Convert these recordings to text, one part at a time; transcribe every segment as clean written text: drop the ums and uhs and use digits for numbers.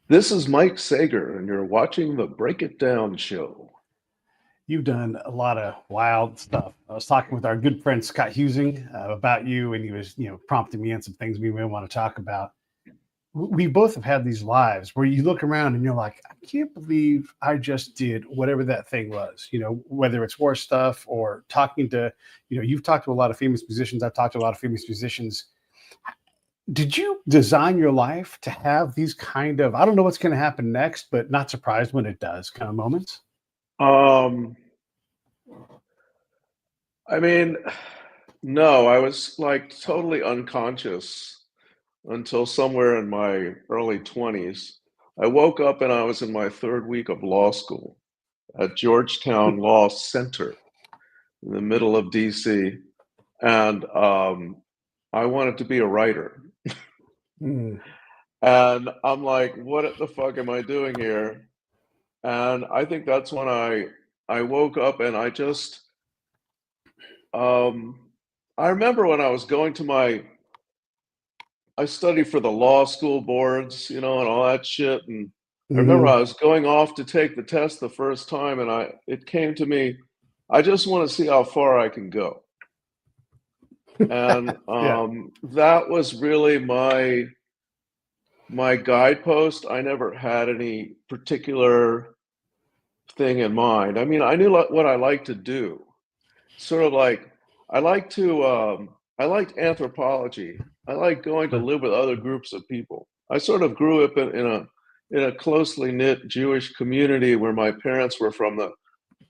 This is Mike Sager, and you're watching the Break It Down show. You've done a lot of wild stuff. I was talking with our good friend Scott Husing about you, and he was, prompting me on some things we may want to talk about. We both have had these lives where you look around and you're like, I can't believe I just did whatever that thing was. Whether it's war stuff or talking to, you've talked to a lot of famous musicians. I've talked to a lot of famous musicians. Did you design your life to have these kind of, I don't know what's going to happen next, but not surprised when it does kind of moments? Um, I mean, no, I was like totally unconscious until somewhere in my early 20s. I woke up and I was in my third week of law school at Georgetown Law Center in the middle of DC. And I wanted to be a writer. Mm. And I'm like, what the fuck am I doing here? And I think that's when I woke up and um I remember when I was going to I studied for the law school boards, and all that shit. And I remember Hmm. I was going off to take the test the first time and it came to me, I just want to see how far I can go. And Yeah. that was really my guidepost. I never had any particular thing in mind. I mean, I knew what I liked to do. Sort of like I liked anthropology. I like going to live with other groups of people. I sort of grew up in a closely knit Jewish community where my parents were from the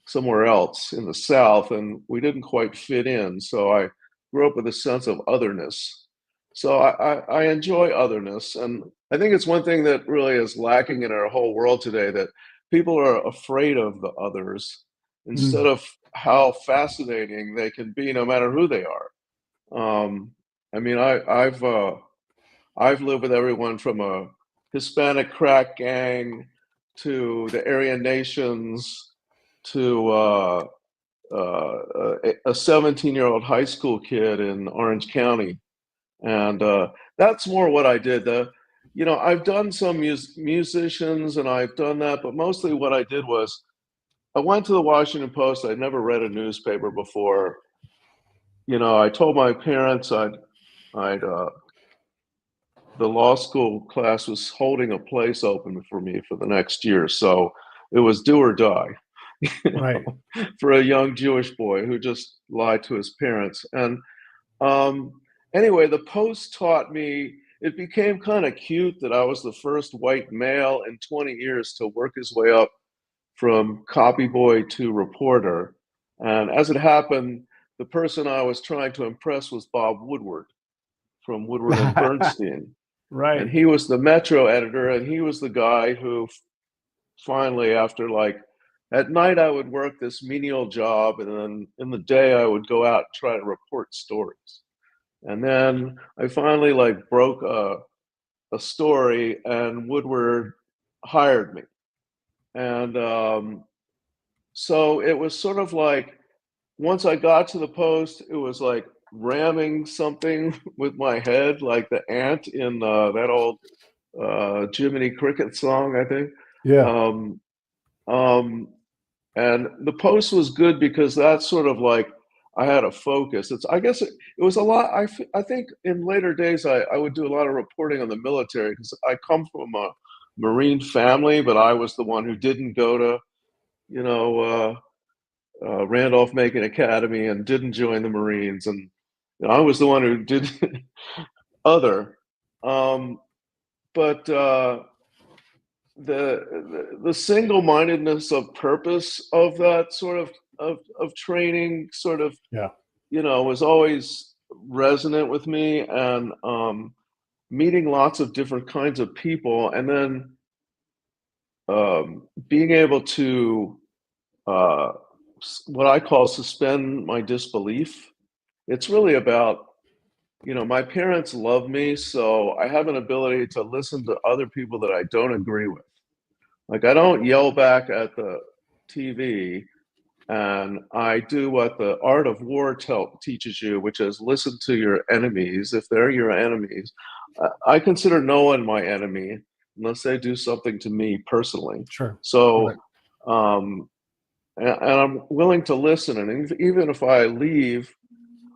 somewhere else in the South, and we didn't quite fit in. So I grew up with a sense of otherness. So I enjoy otherness, and I think it's one thing that really is lacking in our whole world today, that people are afraid of the others instead Mm. of how fascinating they can be, no matter who they are. I mean, I've lived with everyone from a Hispanic crack gang to the Aryan Nations to a 17-year-old high school kid in Orange County, and that's more what I did. I've done some musicians, and I've done that, but mostly what I did was I went to the Washington Post. I'd never read a newspaper before. I told my parents I'd the law school class was holding a place open for me for the next year, so it was do or die, Right. for a young Jewish boy who just lied to his parents. And um, anyway, the Post taught me. It became kind of cute that I was the first white male in 20 years to work his way up from copy boy to reporter. And as it happened, the person I was trying to impress was Bob Woodward from Woodward and Bernstein. And Right. he was the Metro editor, and he was the guy who finally, after like at night, I would work this menial job, and then in the day, I would go out and try to report stories. And then I finally like broke a story, and Woodward hired me. And so it was sort of like once I got to the Post, it was like ramming something with my head, like the ant in that old Jiminy Cricket song, I think. Yeah. Um, um, and the Post was good because that's sort of like I had a focus. I guess it was a lot. I think in later days I would do a lot of reporting on the military because I come from a Marine family, but I was the one who didn't go to you know Randolph-Macon Academy and didn't join the Marines, and I was the one who did other. Um, but the single-mindedness of purpose of that sort of training sort of Yeah. was always resonant with me, and meeting lots of different kinds of people, and then being able to uh, what I call suspend my disbelief. It's really about, my parents love me, so I have an ability to listen to other people that I don't agree with. Like, I don't yell back at the TV, and I do what the art of war teaches you, which is listen to your enemies if they're your enemies. I consider no one my enemy. unless they do something to me personally. Sure. Right. So, and I'm willing to listen. And even if I leave,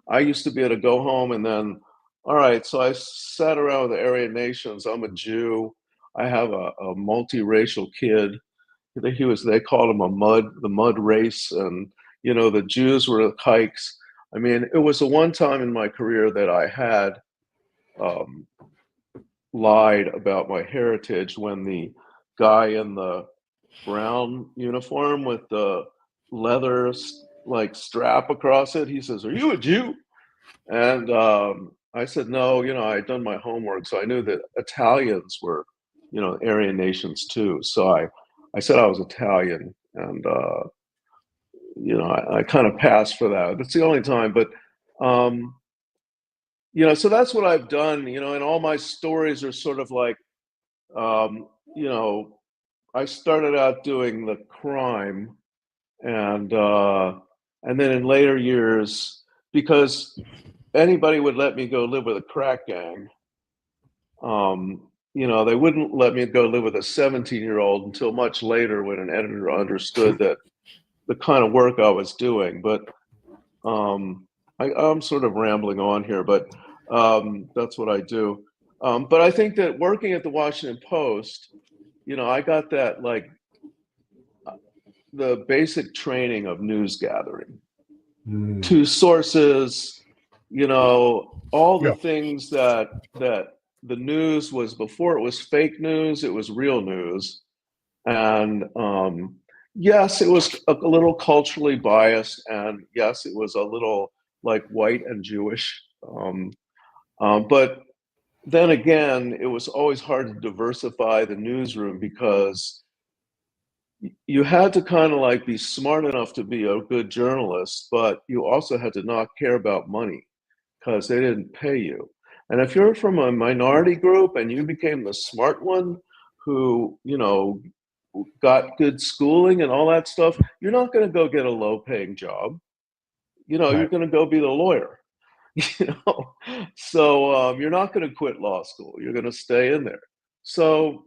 I used to be able to go home and then, all right, so I sat around with the Aryan nations. I'm a Jew. I have a multiracial kid. They called him the mud race. And, the Jews were the kikes. I mean, it was the one time in my career that I had um, lied about my heritage when the guy in the brown uniform with the leather like strap across it, he says, "Are you a Jew?" And I said, "No, I'd done my homework, so I knew that Italians were, Aryan nations too." So I said I was Italian, and I kind of passed for that. That's the only time, but um, so that's what I've done, and all my stories are sort of like, um, you know, I started out doing the crime, and then in later years, because anybody would let me go live with a crack gang, they wouldn't let me go live with a 17-year-old until much later when an editor understood that the kind of work I was doing. But I'm sort of rambling on here, but that's what I do. But I think that working at the Washington Post, I got that like the basic training of news gathering, two sources, all the Yeah. things that the news was before it was fake news, it was real news. And yes, it was a little culturally biased, and yes, it was a little like white and Jewish. But then again, it was always hard to diversify the newsroom because you had to kind of like be smart enough to be a good journalist, but you also had to not care about money because they didn't pay you. And if you're from a minority group and you became the smart one who, got good schooling and all that stuff, you're not going to go get a low paying job. You're Right. going to go be the lawyer. you know so you're not going to quit law school, you're going to stay in there. So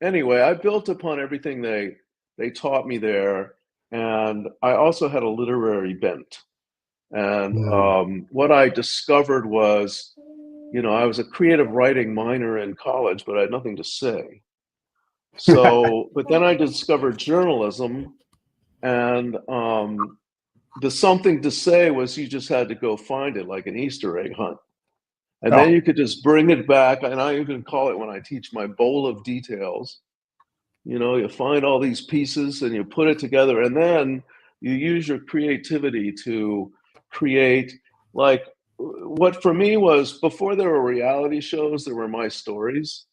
anyway, I built upon everything they taught me there, and I also had a literary bent. And what I discovered was, I was a creative writing minor in college, but I had nothing to say. So but then I discovered journalism, and the something to say was you just had to go find it like an Easter egg hunt. And then Oh, you could just bring it back. And I even call it, when I teach, my bowl of details. You find all these pieces and you put it together. And then you use your creativity to create, like, what for me was, before there were reality shows, there were my stories.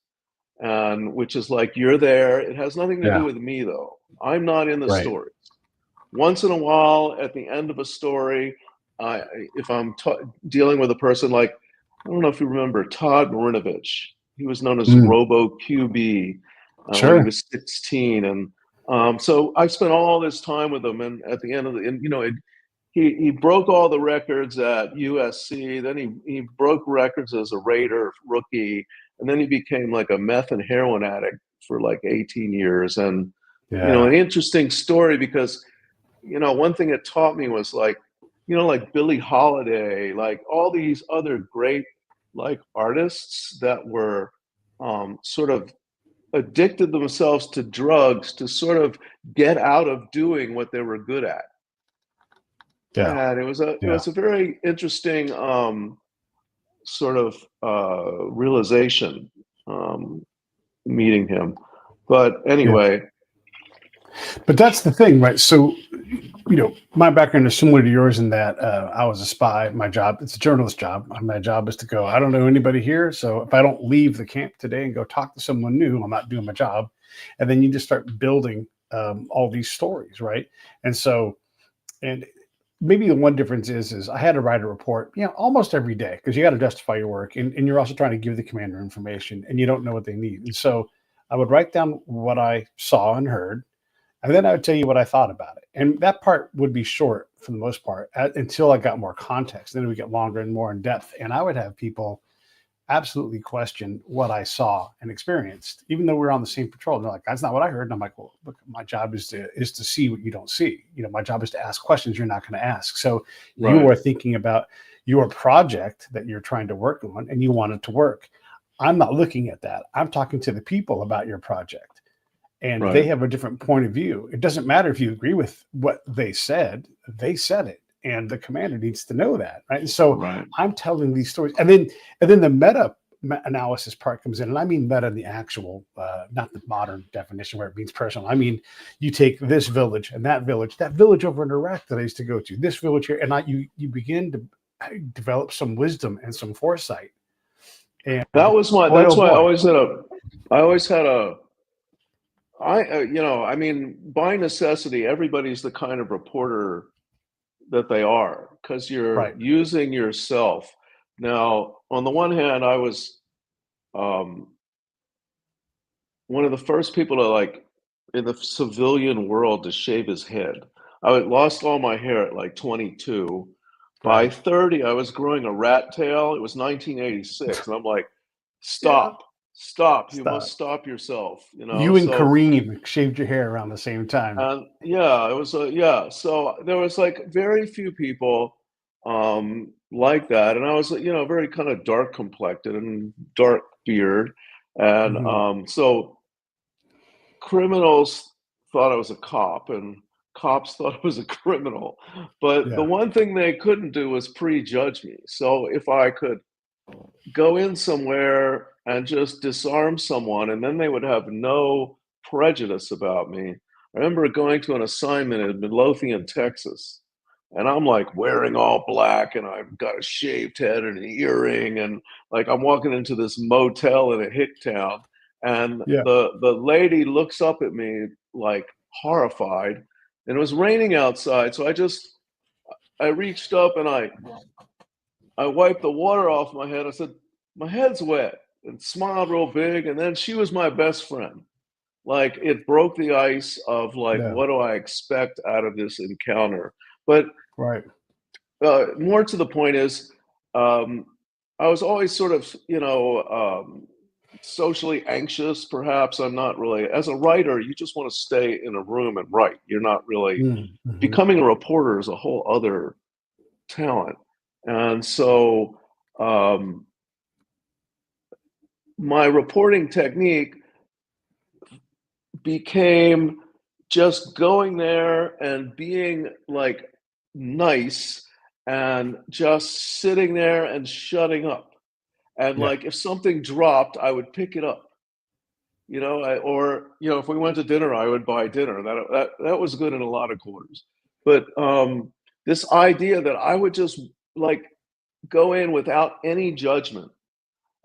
And which is like, you're there. It has nothing to do yeah. with me, though. I'm not in the Right. story. Once in a while, at the end of a story, if I'm dealing with a person like, I don't know if you remember Todd Marinovich. He was known as Mm. Robo QB when he Sure. was 16, and so I spent all this time with him. And at the end of he broke all the records at USC. Then he broke records as a Raider rookie, and then he became like a meth and heroin addict for like 18 years. And Yeah. an interesting story, because one thing it taught me was like, like Billie Holiday, like all these other great like artists that were sort of addicted themselves to drugs to sort of get out of doing what they were good at. Yeah. And it Yeah. was a very interesting sort of realization, meeting him. But Yeah. anyway, But that's the thing, right? So, my background is similar to yours in that I was a spy. My job, it's a journalist job. My job is to go, I don't know anybody here. So if I don't leave the camp today and go talk to someone new, I'm not doing my job. And then you just start building all these stories, right? And so, and maybe the one difference is I had to write a report, almost every day, because you got to justify your work, and you're also trying to give the commander information, and you don't know what they need. And so I would write down what I saw and heard, and then I would tell you what I thought about it. And that part would be short for the most part until I got more context. Then it would get longer and more in depth. And I would have people absolutely question what I saw and experienced, even though we're on the same patrol. And they're like, that's not what I heard. And I'm like, well, look, my job is to see what you don't see. You know, my job is to ask questions you're not going to ask. So you Right. are thinking about your project that you're trying to work on, and you want it to work. I'm not looking at that. I'm talking to the people about your project, and they Right. have a different point of view. It doesn't matter if you agree with what they said it. And the commander needs to know that, right? And so Right. I'm telling these stories, and then the meta analysis part comes in, and I mean meta in the actual, not the modern definition where it means personal. I mean, you take this village and that village over in Iraq that I used to go to, this village here, and you begin to develop some wisdom and some foresight. And boy, That's oh why boy, I always had a, you know, I mean, by necessity, everybody's the kind of reporter that they are because you're right, using yourself. Now, on the one hand, I was um, one of the first people to like in the civilian world to shave his head. I lost all my hair at like 22. By right, 30, I was growing a rat tail. It was 1986, and I'm like, yeah, stop, stop! You must stop. stop yourself. You know. You and So Kareem shaved your hair around the same time. and yeah, it was yeah. So there was like very few people like that, and I was you know very kind of dark complected and dark beard, and Hmm. so criminals thought I was a cop, and cops thought I was a criminal. But the Yeah. one thing they couldn't do was prejudge me. So if I could go in somewhere and just disarm someone, and then they would have no prejudice about me. I remember going to an assignment in Midlothian, Texas, and I'm like wearing all black, and I've got a shaved head and an earring, and like I'm walking into this motel in a hick town, and Yeah. the lady looks up at me like horrified, and it was raining outside, so I reached up and I wiped the water off my head. I said, "My head's wet," and smiled real big. And then she was my best friend. Like it broke the ice of like, Yeah. what do I expect out of this encounter? But Right. more to the point is, um, I was always sort of, you know, socially anxious. Perhaps I'm not really. As a writer, you just want to stay in a room and write. You're not really Mm-hmm. becoming a reporter is a whole other talent. And so um, my reporting technique became just going there and being like nice and just sitting there and shutting up. And Yeah. like if something dropped, I would pick it up. You know, or you know, if we went to dinner, I would buy dinner. That was good in a lot of quarters. But this idea that I would just like go in without any judgment.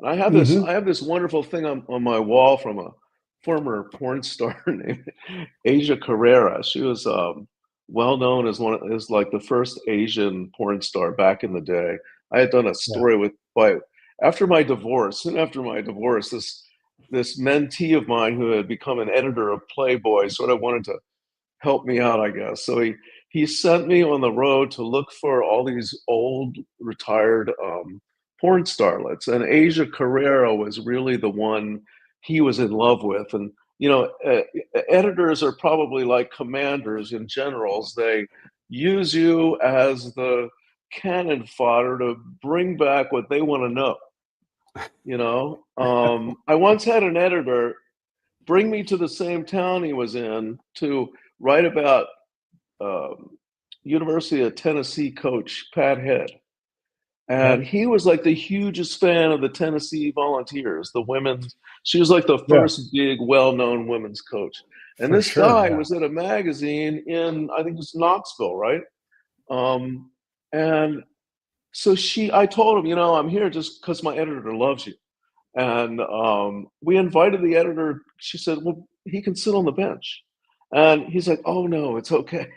And Hmm. I have this wonderful thing on my wall from a former porn star named Asia Carrera. She was well known as as like the first Asian porn star back in the day. I had done a Yeah. story with by after my divorce, soon after my divorce, this mentee of mine who had become an editor of Playboy sort of wanted to help me out, I guess. So he sent me on the road to look for all these old retired porn starlets, and Asia Carrera was really the one he was in love with. And you know, editors are probably like commanders in generals. They use you as the cannon fodder to bring back what they want to know. You know, I once had an editor bring me to the same town he was in to write about um, University of Tennessee coach Pat Head, and Okay. he was like the hugest fan of the Tennessee Volunteers, the women's. She was like the Yeah. first big, well-known women's coach. And For this sure. guy Yeah. was at a magazine in I think it was Knoxville, right? Um, and so I told him, you know, I'm here just because my editor loves you. And we invited the editor. She said, well, he can sit on the bench. And he's like, oh, no, it's okay.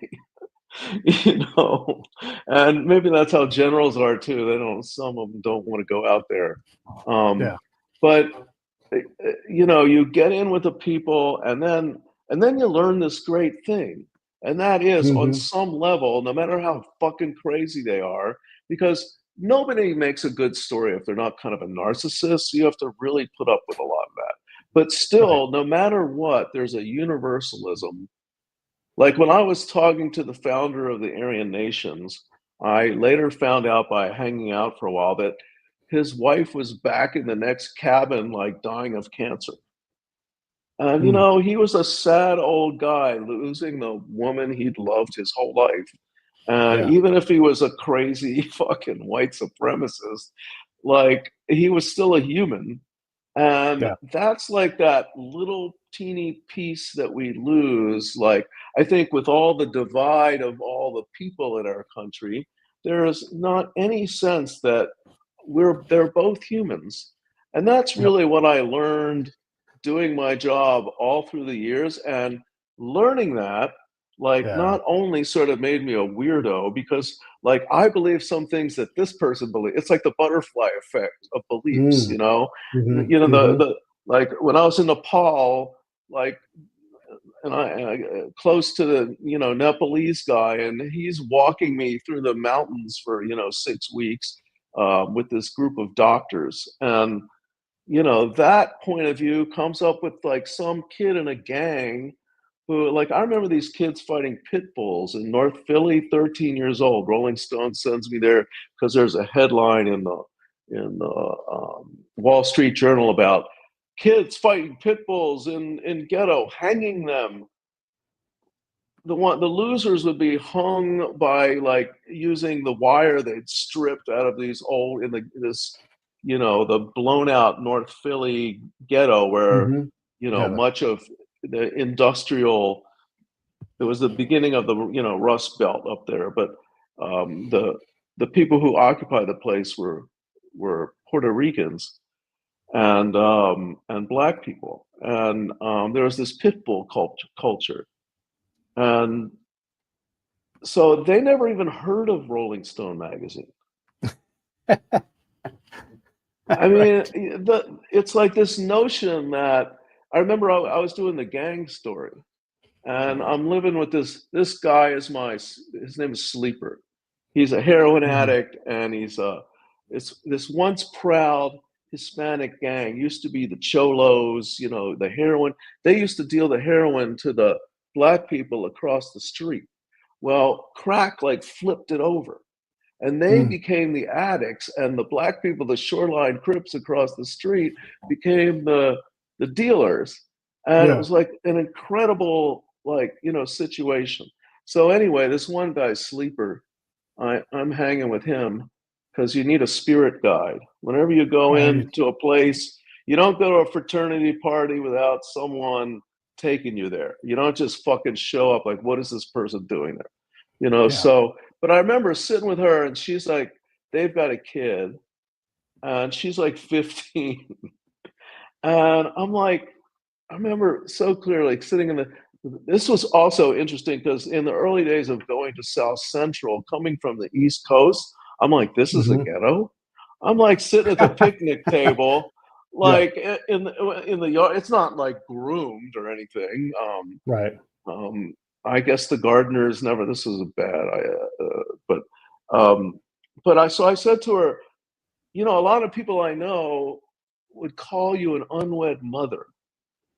You know, and maybe that's how generals are too. They don't, some of them don't want to go out there. Yeah. But, you know, you get in with the people and then you learn this great thing. And that is on Hmm. some level, no matter how fucking crazy they are, because nobody makes a good story if they're not kind of a narcissist. So you have to really put up with a lot of that. But Right. still, no matter what, there's a universalism. Like when I was talking to the founder of the Aryan Nations, I later found out by hanging out for a while that his wife was back in the next cabin, like dying of cancer. And, Mm. he was a sad old guy losing the woman he'd loved his whole life. And Yeah. even if he was a crazy fucking white supremacist, like he was still a human. And Yeah. that's like that little teeny piece that we lose. Like, I think with all the divide of all the people in our country, there is not any sense that they're both humans. And that's Yep. really what I learned doing my job all through the years. And learning that, like, Yeah. not only sort of made me a weirdo because, like, I believe some things that this person believes. It's like the butterfly effect of beliefs, Mm. Hmm. Hmm. the like when I was in Nepal, like, and I close to the Nepalese guy, and he's walking me through the mountains for 6 weeks with this group of doctors, and that point of view comes up with like some kid in a gang who, like, I remember these kids fighting pit bulls in North Philly, 13 years old. Rolling Stone sends me there because there's a headline in the Wall Street Journal about kids fighting pit bulls in ghetto, hanging them. The losers would be hung by, like, using the wire they'd stripped out of these old in this the blown out North Philly ghetto where Hmm. Yeah. much of the industrial, it was the beginning of the Rust Belt up there, but the people who occupied the place were Puerto Ricans and black people, and there was this pit bull culture, and so they never even heard of Rolling Stone magazine. I mean, Right. it's like this notion that I remember I was doing the gang story, and I'm living with this guy is his name is Sleeper. He's a heroin Mm. addict, and it's this once proud Hispanic gang. Used to be the cholos, the heroin. They used to deal the heroin to the black people across the street. Well, crack like flipped it over, and they Mm. became the addicts, and the black people, the shoreline crips across the street, became the dealers, and it Yeah. was like an incredible, like, situation. So anyway, this one guy, Sleeper, I'm hanging with him because you need a spirit guide whenever you go Right. into a place. You don't go to a fraternity party without someone taking you there. You don't just fucking show up like, what is this person doing there? Yeah. So, but I remember sitting with her, and she's like, they've got a kid, and she's like 15. And I'm like, I remember so clearly, like, sitting in the, this was also interesting because in the early days of going to South Central, coming from the East Coast, I'm like, this is a Hmm. ghetto. I'm like sitting at the picnic table, Yeah. like in the yard. It's not like groomed or anything. Right. Um, I guess the gardeners never. This is a bad. But um, I said to her, a lot of people I know would call you an unwed mother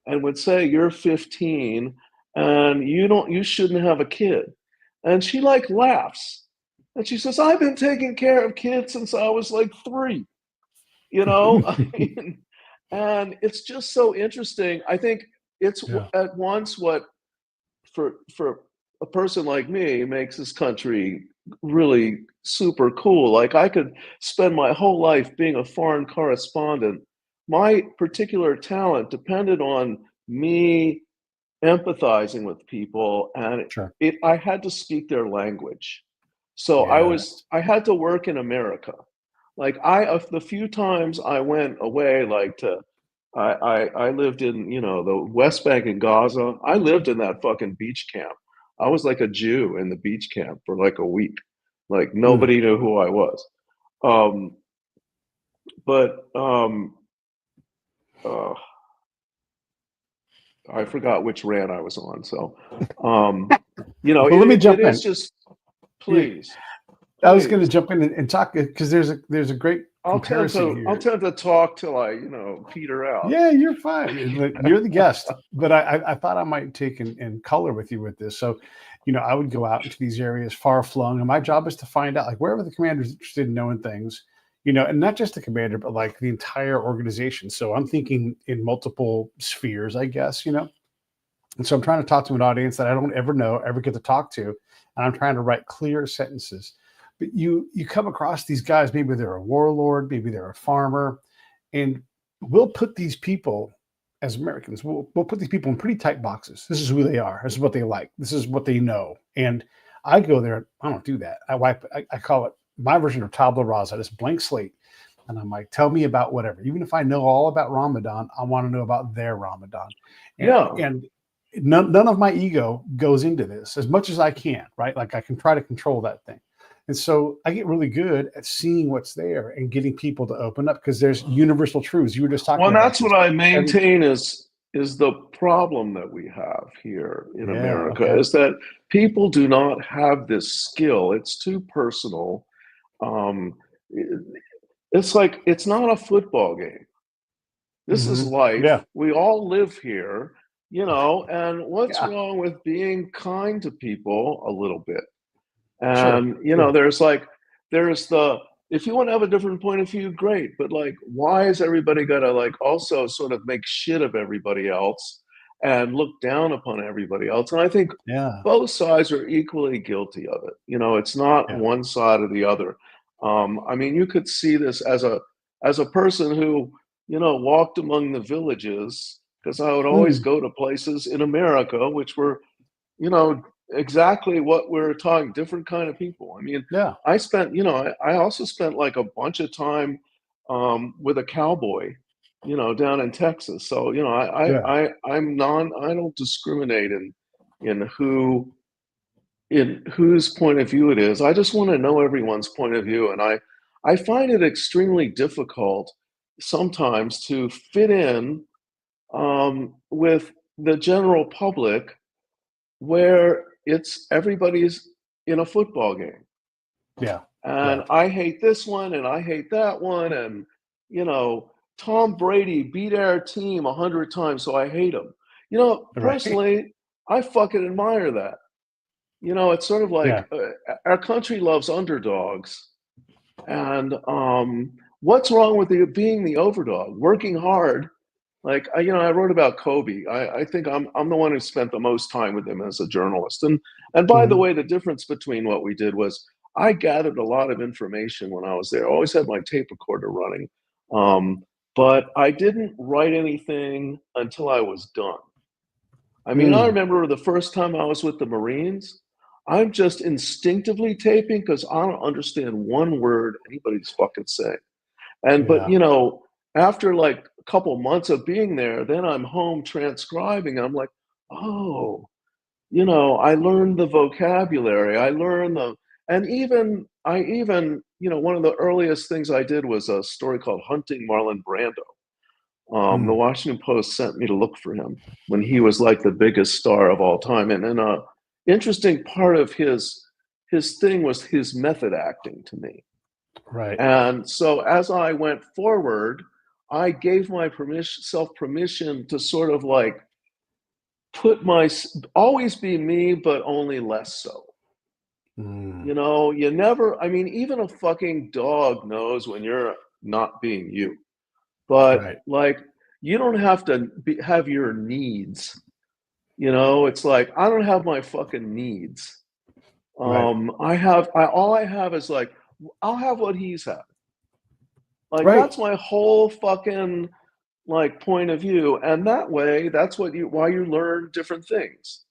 and would say you're 15 and you shouldn't have a kid. And she, like, laughs, and she says, I've been taking care of kids since I was like 3. I mean, and it's just so interesting. I think it's Yeah. at once what for a person like me makes this country really super cool. Like, I could spend my whole life being a foreign correspondent. My particular talent depended on me empathizing with people, and Sure. I had to speak their language. So Yes. I had to work in America. Like, the few times I went away, like, to I lived in, the West Bank and Gaza. I lived in that fucking beach camp. I was like a Jew in the beach camp for like a week. Like, Mm. nobody knew who I was. Um, but uh, I forgot which rant I was on. So, Well, let me it jump is in. just, You, please. I was going to please. jump in and talk because there's a great comparison I'll here. tend to talk till I, peter out. Yeah, you're fine. You're the guest, but I thought I might take and color with you with this. So, I would go out into these areas far flung, and my job is to find out like wherever the commander's interested in knowing things, and not just the commander, but like the entire organization. So I'm thinking in multiple spheres, I guess, And so I'm trying to talk to an audience that I don't ever know, ever get to talk to, and I'm trying to write clear sentences. But you come across these guys, maybe they're a warlord, maybe they're a farmer, and we'll put these people as Americans, we'll put these people in pretty tight boxes. This is who they are. This is what they like. This is what they know. And I go there. I don't do that. I call it my version of tabula rasa, this blank slate. And I'm like, tell me about whatever. Even if I know all about Ramadan, I want to know about their Ramadan. Yeah. And none of my ego goes into this as much as I can, right? Like I can try to control that thing. And so I get really good at seeing what's there and getting people to open up because there's universal truths. You were just talking Well, about that's this. what I maintain is the problem that we have here in America okay. is that people do not have this skill. It's too personal. It's like it's not a football game. This is life. Yeah. We all live here, and what's Yeah. wrong with being kind to people a little bit? Sure. And there's the if you want to have a different point of view, great. But like, why is everybody gotta like also sort of make shit of everybody else and look down upon everybody else? And I think Yeah. both sides are equally guilty of it. It's not Yeah. one side or the other. I mean, you could see this as a person who, walked among the villages, because I would always Mm, go to places in America which were, you know, exactly what we're talking, different kind of people. I mean, yeah. I also spent like a bunch of time with a cowboy, down in Texas. So, Yeah. I don't discriminate in whose point of view it is. I just want to know everyone's point of view. And I find it extremely difficult sometimes to fit in with the general public where it's everybody's in a football game. Yeah. And Right. I hate this one and I hate that one. And, Tom Brady beat our team 100 times, so I hate him. Right. Personally, I fucking admire that. It's sort of Yeah. like our country loves underdogs. And what's wrong with being the overdog, working hard? Like I wrote about Kobe. I think I'm the one who spent the most time with him as a journalist. And by the Mhm. way, the difference between what we did was I gathered a lot of information when I was there. I always had my tape recorder running, um, but I didn't write anything until I was done. I mean, I Mm, remember the first time I was with the Marines. I'm just instinctively taping because I don't understand one word anybody's fucking saying. But yeah. after like a couple months of being there, then I'm home transcribing. I'm like, oh, I learned the vocabulary. I learned and one of the earliest things I did was a story called Hunting Marlon Brando. The Mm, Washington Post sent me to look for him when he was like the biggest star of all time. And a interesting part of his thing was his method acting to me. right. And so as I went forward, I gave my self permission to sort of like always be me, but only less so. Mm, You never, I mean, even a fucking dog knows when you're not being you. But right. like, you don't have to have your needs. It's like, I don't have my fucking needs. Right. All I have is like, I'll have what he's had. Like, Right. that's my whole fucking like point of view. And that way, that's why you learn different things.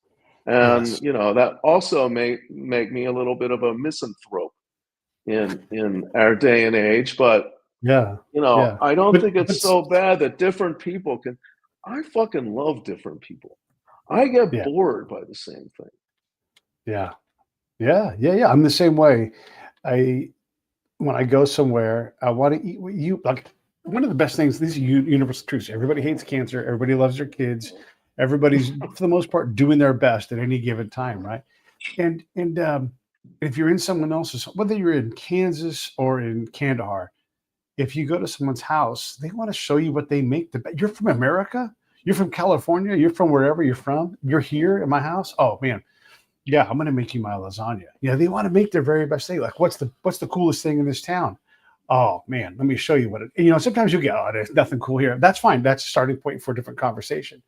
And Yes. that also may make me a little bit of a misanthrope in our day and age. But Yeah. Yeah. I don't think But it's so bad that different people can. I fucking love different people. I get yeah. bored by the same thing. Yeah. Yeah. Yeah. Yeah. I'm the same way. I When I go somewhere, I want to eat what you like. One of the best things, these are universal truths. Everybody hates cancer. Everybody loves their kids. Everybody's, for the most part, doing their best at any given time, right? And if you're in someone else's, whether you're in Kansas or in Kandahar, if you go to someone's house, they want to show you what they make. You're from America, you're from California, you're from wherever you're from. You're here in my house. Oh man, yeah, I'm gonna make you my lasagna. Yeah, they want to make their very best thing. Like, what's the coolest thing in this town? Oh man, let me show you what it. Sometimes you get, oh, there's nothing cool here. That's fine. That's a starting point for a different conversation.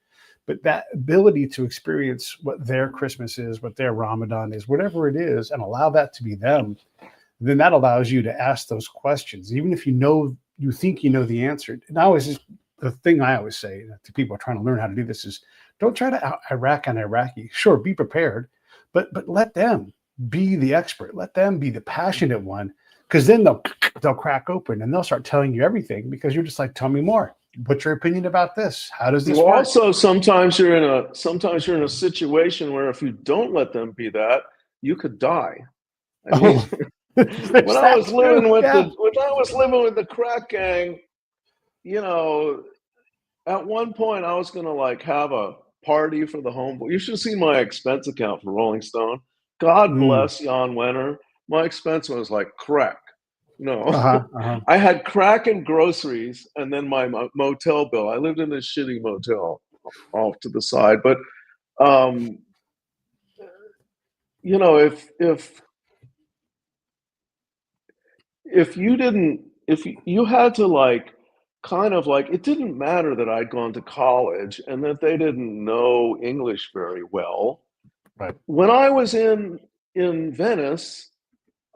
But that ability to experience what their Christmas is, what their Ramadan is, whatever it is, and allow that to be them, then that allows you to ask those questions, even if you think you know the answer. And the thing I always say to people trying to learn how to do this is, don't try to out Iraq and Iraqi. Sure, be prepared, but let them be the expert. Let them be the passionate one, because then they'll crack open and they'll start telling you everything, because you're just like, tell me more. What's your opinion about this? How does this Well, work? also sometimes you're in a situation where if you don't let them be that, you could die. I mean, Oh, there's that too. Yeah. when I was living with the crack gang, you know, at one point I was gonna like have a party for the homeboy. You should have seen my expense account for Rolling Stone. God Mm. bless Jan Wenner. My expense was like crack. No, Uh-huh. Uh-huh. I had crack and groceries, and then my motel bill. I lived in this shitty motel off to the side, but um, if you didn't, if you had to like kind of like, it didn't matter that I'd gone to college and that they didn't know English very well. Right. When I was in Venice,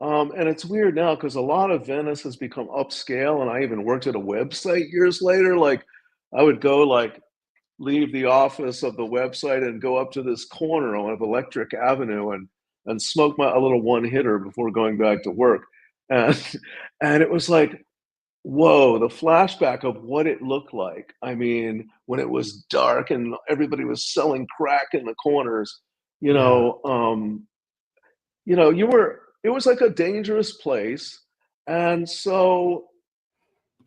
and it's weird now because a lot of Venice has become upscale, and I even worked at a website years later. Like I would go like leave the office of the website and go up to this corner of Electric Avenue and smoke a little one hitter before going back to work. And and it was like, whoa, the flashback of what it looked like. I mean, when it was dark and everybody was selling crack in the corners, you Yeah. know, um, it was like a dangerous place. And so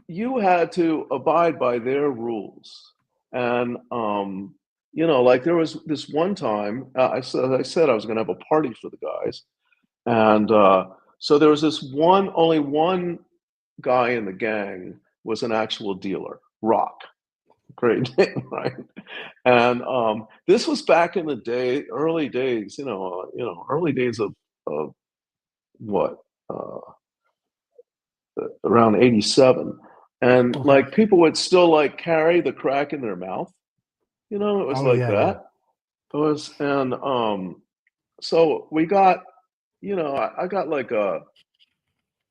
you had to abide by their rules. And like there was this one time, I said I was going to have a party for the guys, and so there was only one guy in the gang was an actual dealer, Rock. Great name, right? And this was back in the early days, early days of what, uh, around 87. And Okay. like people would still like carry the crack in their mouth. It was Oh like yeah, yeah. that. It was, and so we got, I got like I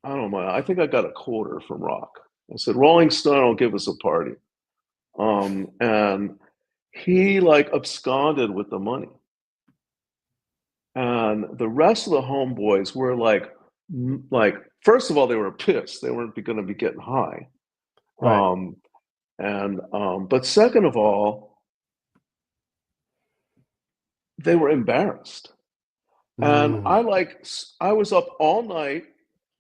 don't know, I think I got a quarter from Rock. I said, Rolling Stone will give us a party. And he like absconded with the money. And the rest of the homeboys were like, first of all, they were pissed. They weren't going to be getting high. Right. Um, but second of all, they were embarrassed. And Mm. I was up all night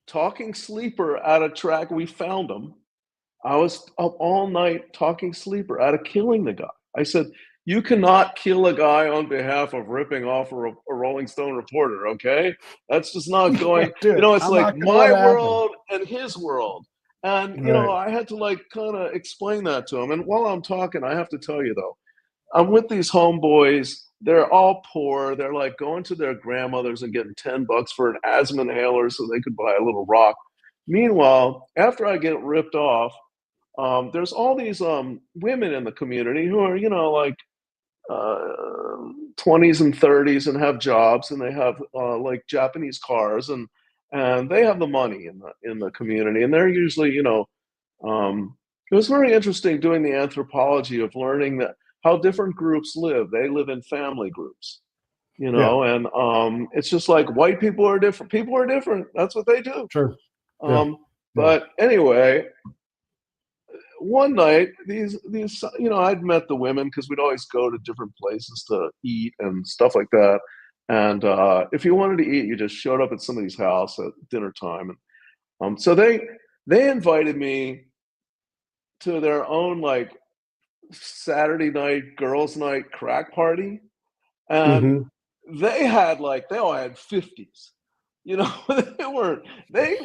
talking Sleeper at a track. We found him. I was up all night talking Sleeper out of killing the guy. I said, you cannot kill a guy on behalf of ripping off a Rolling Stone reporter, okay? That's just not You going, can't do it. it's I'm like not gonna let my it happen. world and his world. And, Right. I had to like kind of explain that to him. And while I'm talking, I have to tell you though, I'm with these homeboys. They're all poor. They're like going to their grandmothers and getting $10 for an asthma inhaler so they could buy a little rock. Meanwhile, after I get ripped off, there's all these women in the community who are, like uh, 20s and 30s and have jobs, and they have like Japanese cars, and they have the money in the community, and they're usually, it was very interesting doing the anthropology of learning that how different groups live. They live in family groups, Yeah. and it's just like white people are different. People are different. That's what they do. Sure. Yeah. Um, Yeah. but anyway, one night these I'd met the women because we'd always go to different places to eat and stuff like that. And if you wanted to eat, you just showed up at somebody's house at dinner time. And so they invited me to their own like Saturday night girls' night crack party, and Mm-hmm. they all had 50s. You know, they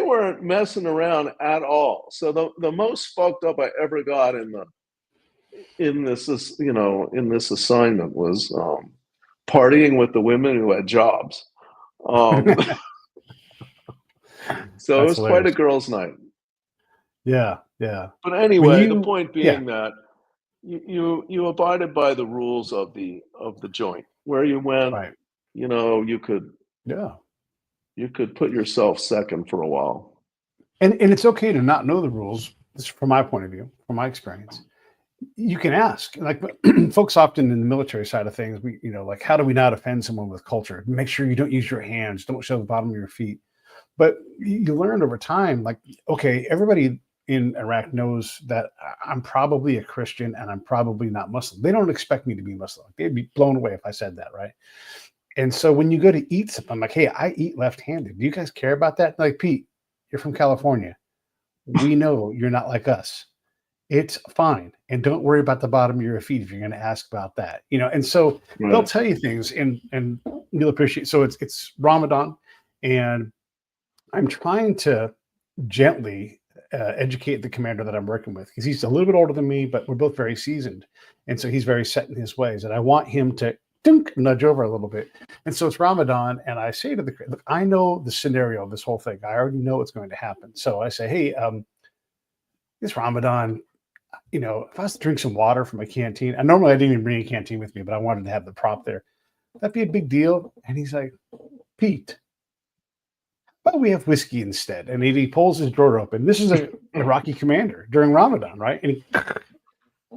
weren't messing around at all. So the most fucked up I ever got in this assignment was partying with the women who had jobs. Um, so it That's was quite a hilarious. girls' night. Yeah, yeah. But When anyway, the you, point yeah, being that you abided by the rules of the joint. Where you went, right, you know, yeah. you could put yourself second for a while. And it's okay to not know the rules. This is from my point of view, from my experience. You can ask, like folks often in the military side of things, we, like, how do we not offend someone with culture? Make sure you don't use your hands, don't show the bottom of your feet. But you learn over time, like, okay, everybody in Iraq knows that I'm probably a Christian and I'm probably not Muslim. They don't expect me to be Muslim. They'd be blown away if I said that, right? And so when you go to eat something, I'm like, hey, I eat left-handed. Do you guys care about that? Like, Pete, you're from California. We know you're not like us. It's fine. And don't worry about the bottom of your feet if you're going to ask about that. And so they'll Right. tell you things and you'll appreciate. So it's Ramadan, and I'm trying to gently educate the commander that I'm working with, because he's a little bit older than me, but we're both very seasoned. And so he's very set in his ways. And I want him to nudge over a little bit. And so it's Ramadan. And I say to look, I know the scenario of this whole thing. I already know what's going to happen. So I say, hey, it's Ramadan. If I was to drink some water from my canteen, and normally I didn't even bring a canteen with me, but I wanted to have the prop there. That'd be a big deal. And he's like, Pete, but we have whiskey instead. And he pulls his drawer open. This is a Iraqi commander during Ramadan, right?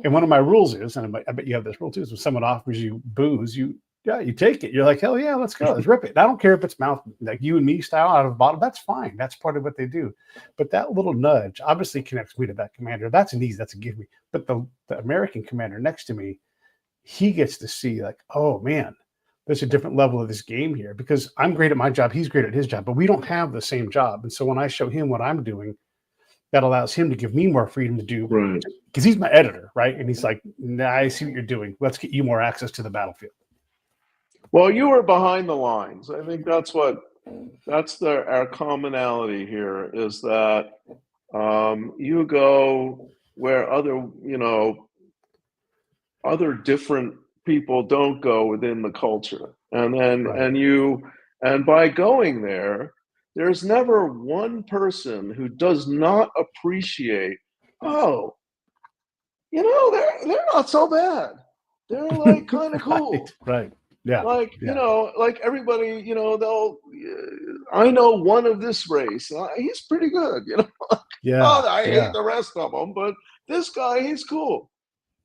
And one of my rules is, and I bet you have this rule too, is when someone offers you booze, you take it. You're like, hell yeah, let's go. Let's rip it. I don't care if it's mouth, like you and me style out of a bottle. That's fine. That's part of what they do. But that little nudge obviously connects me to that commander. That's an easy, that's a give me. But the American commander next to me, he gets to see like, oh man, there's a different level of this game here, because I'm great at my job. He's great at his job, but we don't have the same job. And so when I show him what I'm doing, that allows him to give me more freedom to do, Right. because he's my editor, right? And he's like, nah, I see what you're doing. Let's get you more access to the battlefield. Well, you were behind the lines. I think that's our commonality here is that you go where other different people don't go within the culture. And then Right. and by going there, there's never one person who does not appreciate, oh, they're not so bad. They're like kind of cool. Right. Yeah. Like, Yeah. like everybody, I know one of this race. He's pretty good, Yeah. Oh, I hate Yeah. the rest of them, but this guy, he's cool,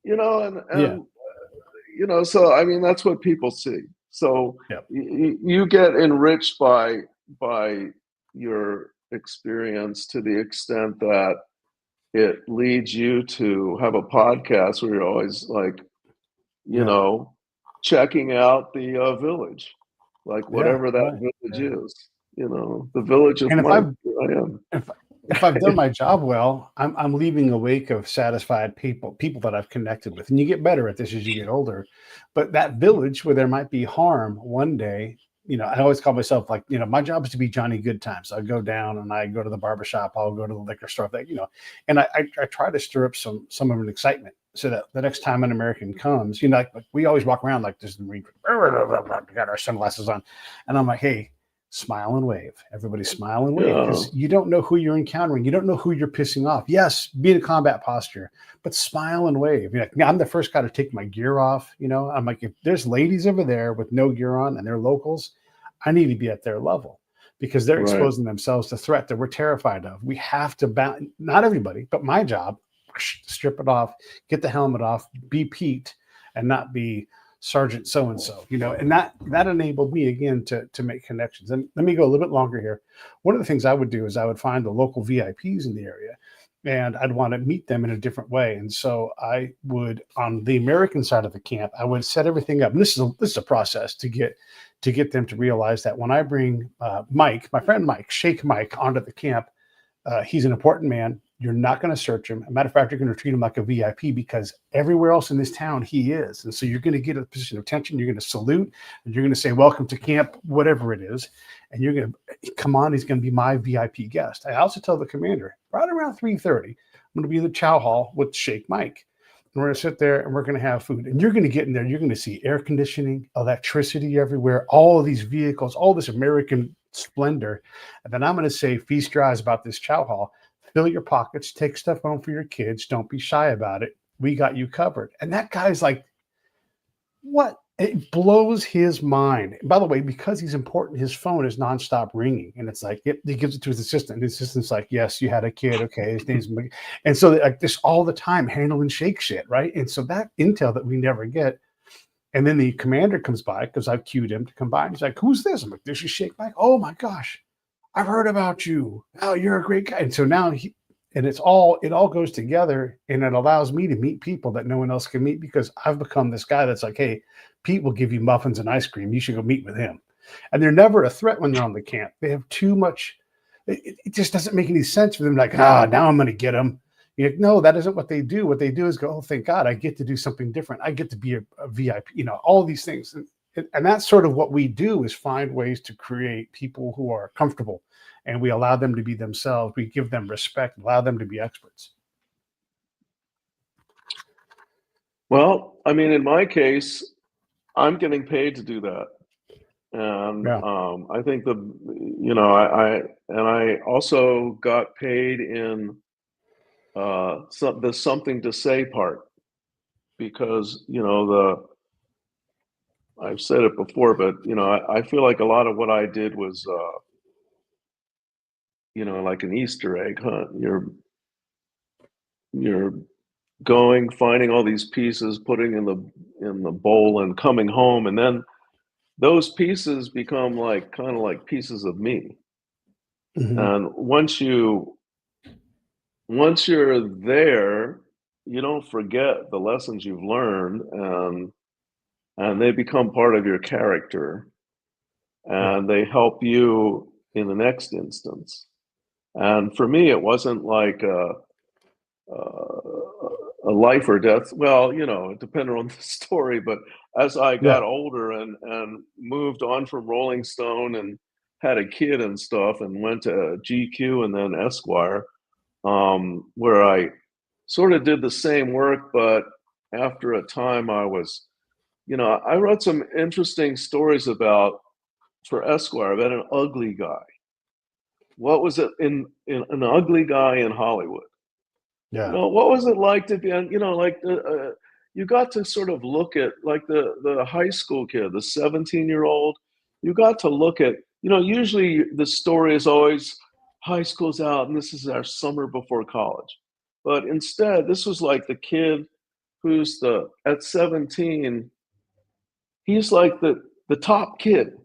and Yeah. so I mean, that's what people see. So Yeah. you get enriched by your experience to the extent that it leads you to have a podcast where you're always like, you Yeah. know, checking out the village, like Yeah. whatever that Right. village Yeah. is, the village of And Mike. Here I am. if I've done my job well, I'm leaving a wake of satisfied people that I've connected with. And you get better at this as you get older. But that village where there might be harm one day, I always call myself like, my job is to be Johnny Good Times. I go down and I go to the barbershop, I'll go to the liquor store, and I try to stir up some of an excitement so that the next time an American comes, like we always walk around like this and we got our sunglasses on. And I'm like, hey, smile and wave. Everybody smile and wave, Yeah, because you don't know who you're encountering. You don't know who you're pissing off. Yes, be in a combat posture, but smile and wave. I'm the first guy to take my gear off. I'm like, if there's ladies over there with no gear on and they're locals, I need to be at their level, because they're right. exposing themselves to threat that we're terrified of. We have to not everybody, but my job, strip it off, get the helmet off, be Pete and not be Sergeant so-and-so, and that enabled me again to make connections. And let me go a little bit longer here. One of the things I would do is I would find the local VIPs in the area, and I'd want to meet them in a different way. And so I would, on the American side of the camp, I would set everything up. And this is a process to get them to realize that when I bring Mike, my friend Mike, Shake Mike, onto the camp, he's an important man. You're not going to search him. As a matter of fact, you're going to treat him like a VIP because everywhere else in this town he is. And so you're going to get a position of attention. You're going to salute and you're going to say, welcome to camp, whatever it is. And you're going to come on. He's going to be my VIP guest. I also tell the commander right around 3:30, I'm going to be in the chow hall with Shake Mike. And we're going to sit there and we're going to have food. And you're going to get in there. You're going to see air conditioning, electricity everywhere, all of these vehicles, all this American splendor. And then I'm going to say, feast your eyes about this chow hall. Fill your pockets, take stuff home for your kids. Don't be shy about it. We got you covered. And that guy's like, what? It blows his mind. And by the way, because he's important, his phone is nonstop ringing. And it's like, he gives it to his assistant. And his assistant's like, yes, you had a kid. Okay, his name's Mc-. And so like this all the time, handling Shake shit, right? And so that intel that we never get. And then the commander comes by because I've queued him to come by. And he's like, who's this? I'm like, this is Shake Mike. Oh my gosh. I've heard about you. Oh, you're a great guy. And so now it all goes together, and it allows me to meet people that no one else can meet because I've become this guy that's like, hey, Pete will give you muffins and ice cream. You should go meet with him. And they're never a threat when they're on the camp. They have too much. It just doesn't make any sense for them. Like, now I'm going to get them. You're like, no, that isn't what they do. What they do is go, oh, thank God, I get to do something different. I get to be a VIP, all these things. And that's sort of what we do is find ways to create people who are comfortable, and we allow them to be themselves. We give them respect, allow them to be experts. Well, I mean, in my case, I'm getting paid to do that. And I think I also got paid in the something to say part because, I've said it before, but I feel like a lot of what I did was, like an Easter egg hunt. You're going, finding all these pieces, putting in the bowl, and coming home, and then those pieces become like kind of like pieces of me. Mm-hmm. And once you're there, you don't forget the lessons you've learned, and they become part of your character, and they help you in the next instance. And for me, it wasn't like a life or death. Well, it depended on the story, but as I got older and moved on from Rolling Stone and had a kid and stuff and went to GQ and then Esquire, where I sort of did the same work, but after a time I was, I wrote some interesting stories for Esquire about an ugly guy. What was it in an ugly guy in Hollywood? Yeah. What was it like to be on, like you got to sort of look at like the high school kid, the 17-year-old, you got to look at, usually the story is always high school's out and this is our summer before college. But instead, this was like the kid who's at 17, he's like the top kid.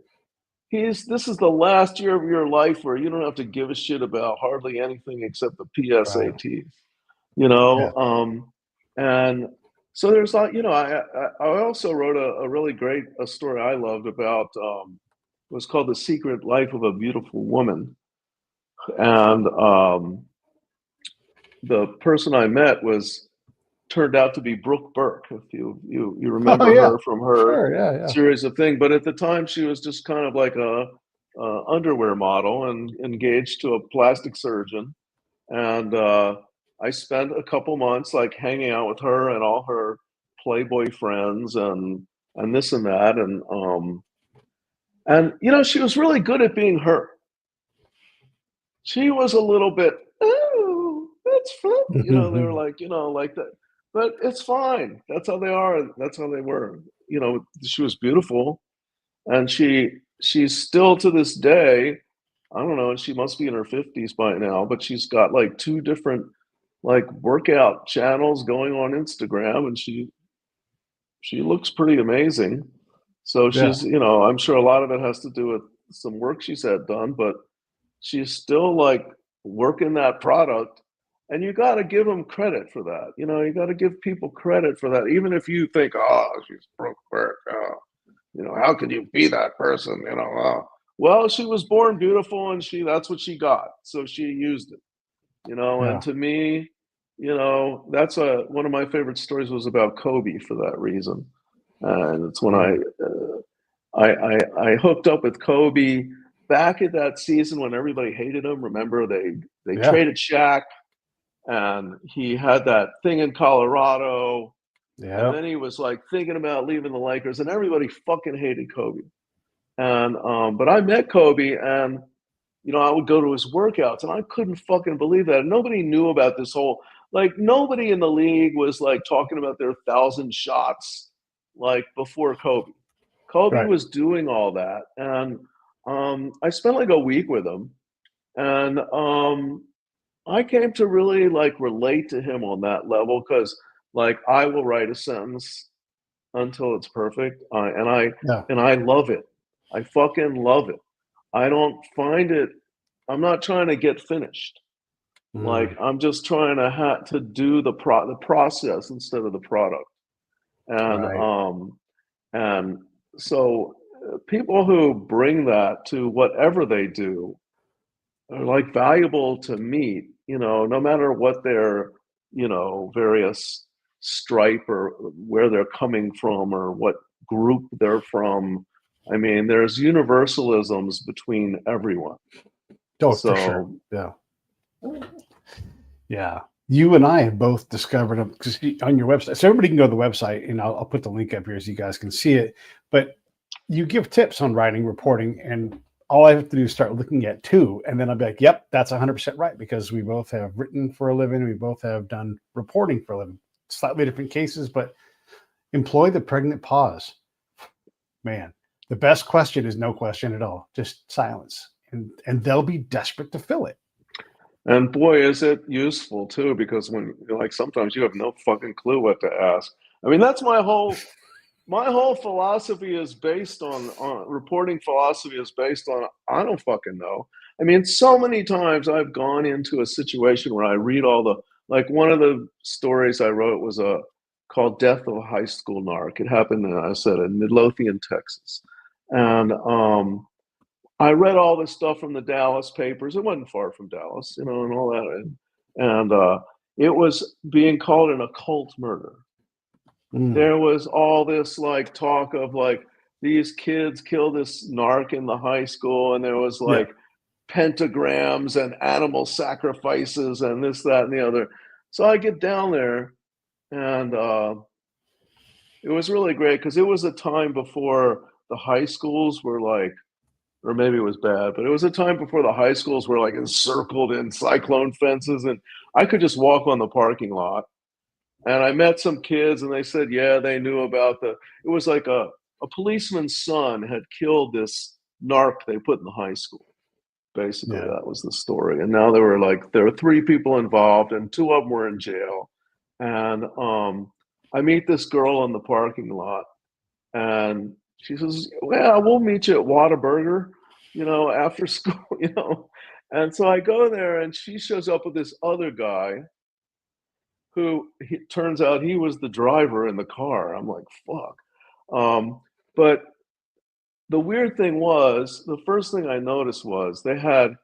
This is the last year of your life where you don't have to give a shit about hardly anything except the PSATs. And so there's like, I also wrote a really great story I loved about, it was called The Secret Life of a Beautiful Woman. And the person I met turned out to be Brooke Burke, if you remember her from her series of things. But at the time, she was just kind of like a underwear model and engaged to a plastic surgeon. And I spent a couple months like hanging out with her and all her Playboy friends and this and that. And she was really good at being her. She was a little bit, oh, that's fun. They were like, like that. But it's fine. That's how they are. That's how they were. She was beautiful. And she's still to this day, I don't know, she must be in her 50s by now, but she's got like 2 different like workout channels going on Instagram, and she looks pretty amazing. So she's, I'm sure a lot of it has to do with some work she's had done, but she's still like working that product, and you got to give them credit for that. You got to give people credit for that, even if you think, oh, she's Brooke Burke, how could you be that person? Well, she was born beautiful, and that's what she got, so she used it. And Yeah. to me, that's one of my favorite stories was about Kobe for that reason. And it's when Mm. I hooked up with Kobe back at that season when everybody hated him. Remember, they Yeah. traded Shaq, and he had that thing in Colorado, and Yeah. then he was like thinking about leaving the Lakers, and everybody fucking hated Kobe. And but I met Kobe, and I would go to his workouts, and I couldn't fucking believe that. Nobody knew about this whole, like, nobody in the league was like talking about their 1,000 shots like before Kobe. Kobe Right. was doing all that, and I spent like a week with him, and I came to really like relate to him on that level because like I will write a sentence until it's perfect, Yeah. and I love it. I fucking love it. I don't find it. I'm not trying to get finished. Like Mm. I'm just trying to do the process instead of the product. And Right. and so people who bring that to whatever they do are like valuable to meet. No matter what their various stripe or where they're coming from or what group they're from. I mean, there's universalisms between everyone. Oh, for sure. So Yeah. Yeah. You and I have both discovered them because on your website, so everybody can go to the website, and I'll put the link up here so you guys can see it. But you give tips on writing, reporting, and all I have to do is start looking at two, and then I'll be like, "Yep, that's 100% right," because we both have written for a living, we both have done reporting for a living, slightly different cases, but employ the pregnant pause. Man, the best question is no question at all, just silence, and they'll be desperate to fill it. and boy, is it useful too, because when like sometimes you have no fucking clue what to ask. I mean, that's my whole philosophy is based on reporting philosophy is based on I don't fucking know. I mean, so many times I've gone into a situation where I read all the like one of the stories I wrote was a called Death of a High School Narc. It happened, I said, in Midlothian, Texas. And I read all this stuff from the Dallas papers. It wasn't far from Dallas, and all that. And it was being called an occult murder. Mm, There was all this like talk of like these kids killed this narc in the high school, and there was yeah. like pentagrams and animal sacrifices and this, that, and the other. So I get down there, and it was really great because it was a time before the high schools were like, or maybe it was bad, but it was a time before the high schools were like encircled in cyclone fences, and I could just walk on the parking lot. And I met some kids, and they said, yeah, they knew about it was like a policeman's son had killed this narc they put in the high school. Basically, Yeah. that was the story. And now there were three people involved, and two of them were in jail. And I meet this girl in the parking lot, and she says, well, we'll meet you at Whataburger, after school, And so I go there, and she shows up with this other guy who turns out he was the driver in the car. I'm like, fuck. But the weird thing was, the first thing I noticed was they had,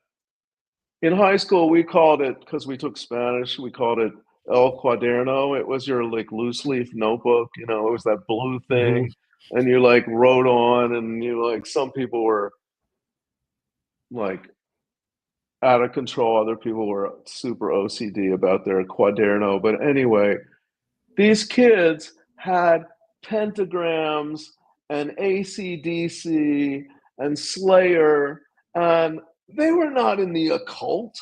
in high school, we called it, because we took Spanish, we called it El Cuaderno. It was your like loose leaf notebook, it was that blue Hmm. thing. And you like wrote on, and some people were like out of control. Other people were super OCD about their Cuaderno. But anyway, these kids had pentagrams and AC/DC and Slayer, and they were not in the occult,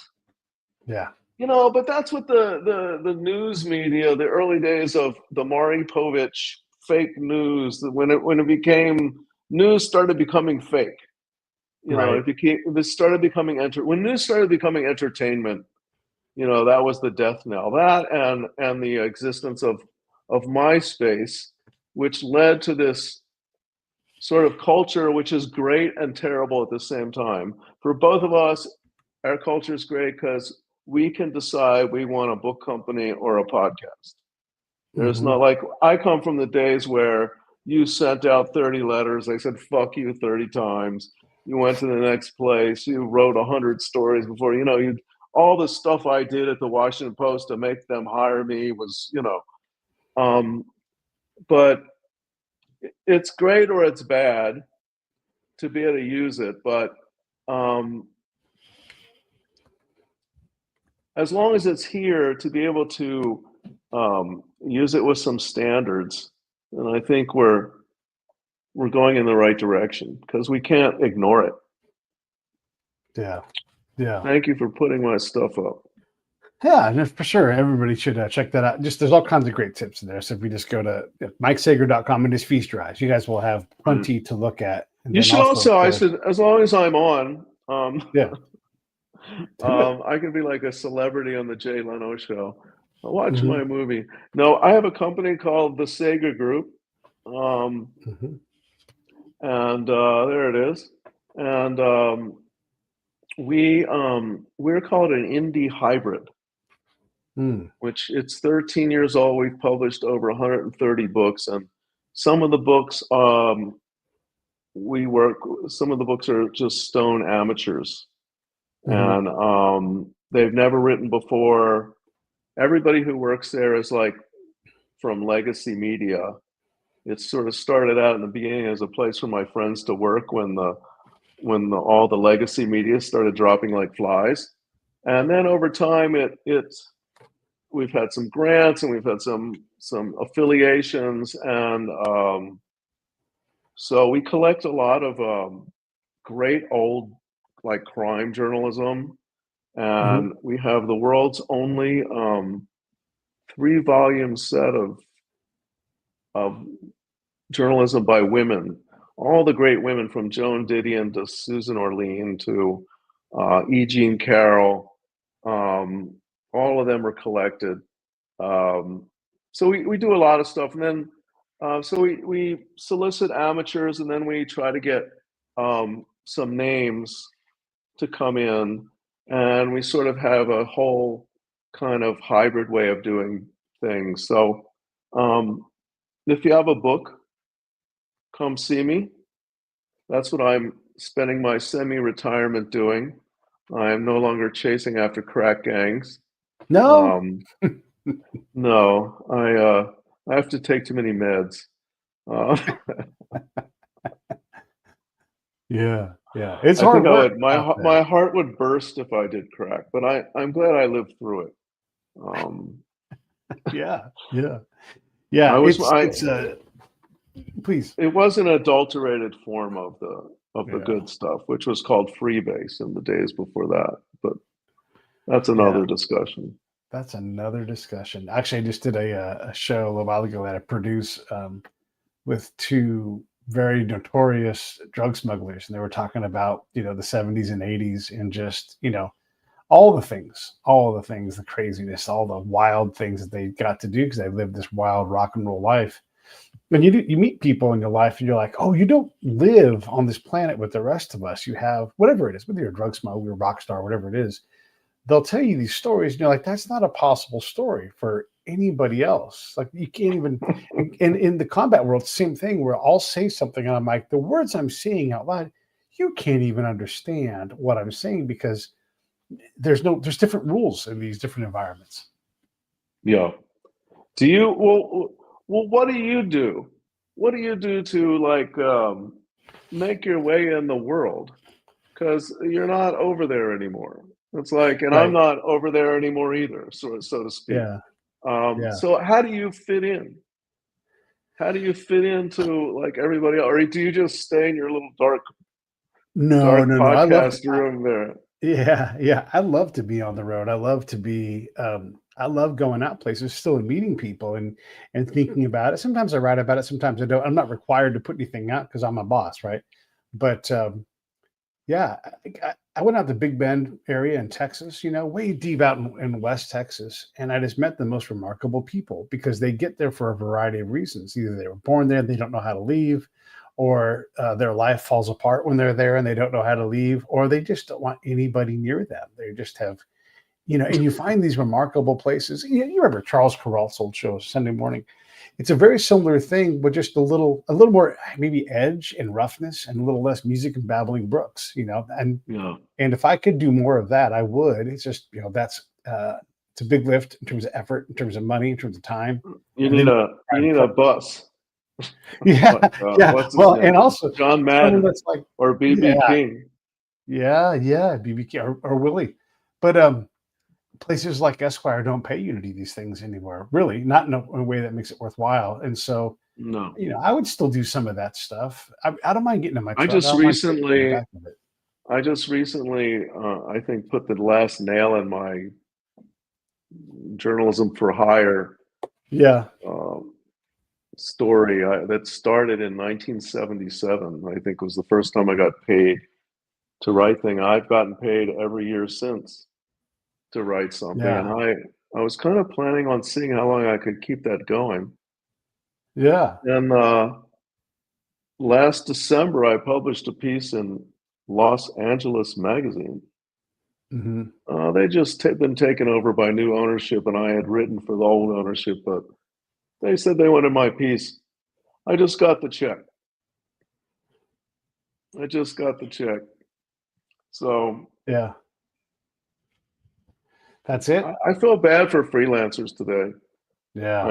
Yeah. but that's what the news media, the early days of the Maury Povich fake news, when it became news started becoming fake. Right. It started becoming when news started becoming entertainment. That was the death knell. That and the existence of MySpace, which led to this sort of culture, which is great and terrible at the same time. For both of us, our culture is great because we can decide we want a book company or a podcast. There's Hmm. not like I come from the days where you sent out 30 letters. They said "fuck you" 30 times. You went to the next place. You wrote 100 stories before. all the stuff I did at the Washington Post to make them hire me was, but it's great or it's bad to be able to use it. But as long as it's here to be able to use it with some standards, and I think we're going in the right direction because we can't ignore it. Yeah. Yeah. Thank you for putting my stuff up. Yeah, and for sure, everybody should check that out. Just there's all kinds of great tips in there. So if we just go to MikeSager.com and just feast your eyes, you guys will have plenty to look at. And you should also, I should, as long as I'm on, yeah, I can be like a celebrity on the Jay Leno show. Watch my movie. No, I have a company called the Sager Group, and there it is. And we're called an indie hybrid, which it's 13 years old. We've published over 130 books, and some of the books some of the books are just stone amateurs, and they've never written before. Everybody who works there is like from legacy media. It sort of started out in the beginning as a place for my friends to work when all the legacy media started dropping like flies, and then over time we've had some grants and we've had some affiliations, and so we collect a lot of great old like crime journalism, and we have the world's only 3-volume set of journalism by women. All the great women from Joan Didion to Susan Orlean to E. Jean Carroll, all of them are collected. So we do a lot of stuff, and then so we solicit amateurs, and then we try to get some names to come in, and we sort of have a whole kind of hybrid way of doing things. So if you have a book, come see me. That's what I'm spending my semi-retirement doing. I am no longer chasing after crack gangs. No, no, I have to take too many meds. yeah, it's hard work. My heart would burst if I did crack, but I'm glad I lived through it. Yeah. Please. It was an adulterated form of the good stuff, which was called freebase in the days before that. But that's another discussion. That's another discussion. Actually, I just did a show a little while ago that I produced with 2 very notorious drug smugglers, and they were talking about the 70s and 80s, and just all the things, the craziness, all the wild things that they got to do because they lived this wild rock and roll life. And you meet people in your life, and you're like, oh, you don't live on this planet with the rest of us. You have whatever it is, whether you're a drug smuggler, rock star, whatever it is. They'll tell you these stories, and you're like, that's not a possible story for anybody else. Like, you can't even. And in the combat world, same thing. Where I'll say something, and I'm like, the words I'm saying out loud, you can't even understand what I'm saying because there's different rules in these different environments. Yeah. Do you well? What do you do? What do you do to like make your way in the world? Because you're not over there anymore. It's like, and I'm not over there anymore either, so to speak. So how do you fit in? How do you fit into like everybody else? Or do you just stay in your little dark podcast room there? Yeah. I love to be on the road. I love to be. I love going out places still and meeting people and thinking about it. Sometimes I write about it. Sometimes I don't. I'm not required to put anything out because I'm a boss, right? But I went out to Big Bend area in Texas, way deep out in West Texas. And I just met the most remarkable people because they get there for a variety of reasons. Either they were born there, they don't know how to leave, or their life falls apart when they're there and they don't know how to leave, or they just don't want anybody near them. They just have, and you find these remarkable places. You remember Charles Perrault's old show, Sunday Morning. it's a very similar thing, but just a little more maybe edge and roughness and a little less music and babbling brooks, you know. Yeah. And if I could do more of that, I would. It's just, you know, that's it's a big lift in terms of effort, in terms of money, in terms of time. You And need then a try you to need a put bus. yeah, Like, yeah. what's his Well, and name? also John someone Madden that's like, or BB yeah, King. yeah, BBQ or Willie. But places like Esquire don't pay you to do these things anymore, really, not in a way that makes it worthwhile. And so, No. you know, I would still do some of that stuff. I don't mind getting in my I truck. I just don't mind sitting in the recently back of it. I just recently I think put the last nail in my journalism for hire Yeah. um, story that started in 1977. I think was the first time I got paid to write thing. I've gotten paid every year since to write something, and Yeah. I was kind of planning on seeing how long I could keep that going. Yeah. And last December, I published a piece in Los Angeles Magazine. Hmm. They just had been taken over by new ownership, and I had written for the old ownership, but they said they wanted my piece. I just got the check. I just got the check. So Yeah. That's it. I feel bad for freelancers today. Yeah.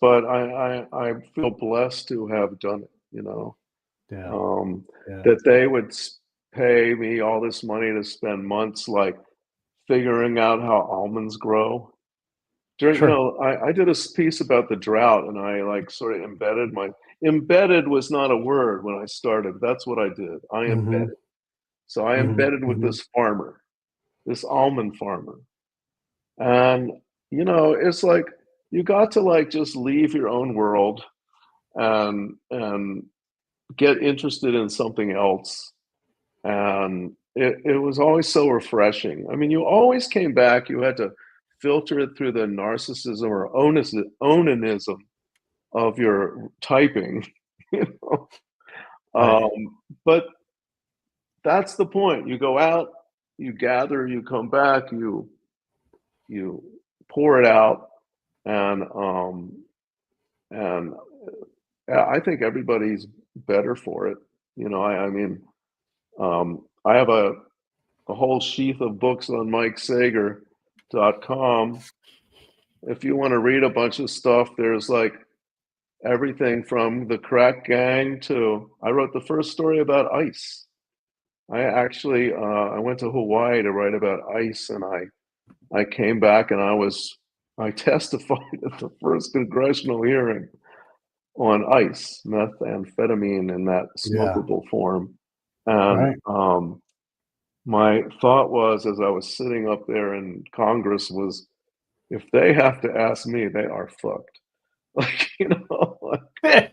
But I feel blessed to have done it, Yeah. um, Yeah. that they would pay me all this money to spend months like figuring out how almonds grow. Sure. I did a piece about the drought and I like sort of embedded was not a word when I started. That's what I did. I Hmm. embedded. So I Hmm. embedded with Hmm. this farmer, this almond farmer. And, it's like you got to like just leave your own world and get interested in something else. And it was always so refreshing. I mean, you always came back, you had to filter it through the narcissism or onanism of your typing, you know. Right. But that's the point. You go out, you gather, you come back, you pour it out, and and I think everybody's better for it. I mean, I have a whole sheath of books on MikeSager.com. If you want to read a bunch of stuff, there's like everything from the crack gang to I wrote the first story about ice. I went to Hawaii to write about ice, and I came back and I testified at the first congressional hearing on ice, methamphetamine in that Yeah. smokable form. And Right. my thought was, as I was sitting up there in Congress, was if they have to ask me, they are fucked. Like, Right.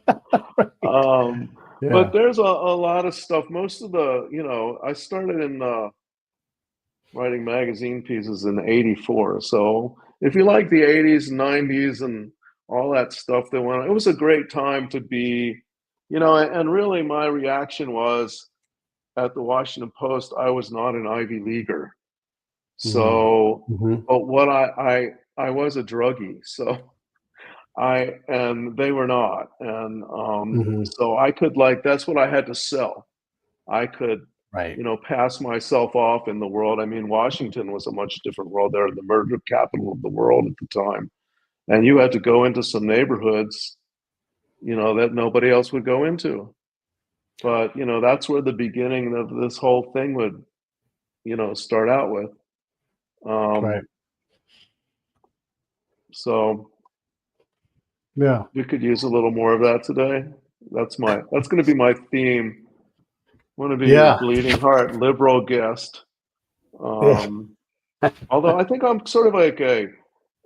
um, but Yeah. there's a lot of stuff. Most of I started in writing magazine pieces in '84. So if you like the '80s, '90s, and all that stuff that went on, it was a great time to be, and really my reaction was at the Washington Post, I was not an Ivy Leaguer. Mm. So, Hmm. but what I was a druggie. So and they were not. And Hmm. so I could like, that's what I had to sell. I could, Right. pass myself off in the world. I mean, Washington was a much different world. They're the murder capital of the world at the time. And you had to go into some neighborhoods, that nobody else would go into. But, that's where the beginning of this whole thing would, start out with. Right. Um, so Yeah. we could use a little more of that today. That's going to be my theme. I want to be your Yeah. bleeding heart liberal guest. Yeah. Although I think I'm sort of like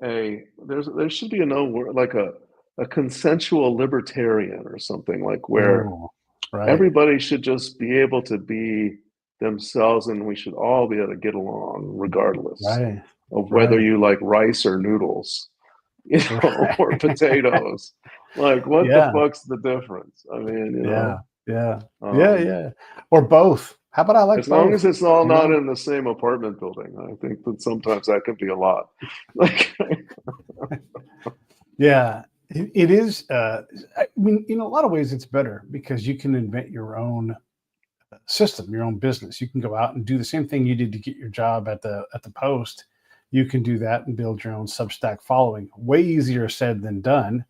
there should be a no word like a consensual libertarian or something like where Oh, right. everybody should just be able to be themselves and we should all be able to get along regardless Right. of whether Right. you like rice or noodles, or Right. potatoes. Like what the Yeah. fuck's the difference? I mean, Yeah. Yeah. Yeah. um, Yeah. Or both. How about I like as long as both? it's all You not know? in the same apartment building, I think that sometimes that can be a lot. Like, Yeah. It is. I mean, in a lot of ways, it's better because you can invent your own system, your own business. You can go out and do the same thing you did to get your job at the Post. You can do that and build your own Substack following. Way easier said than done,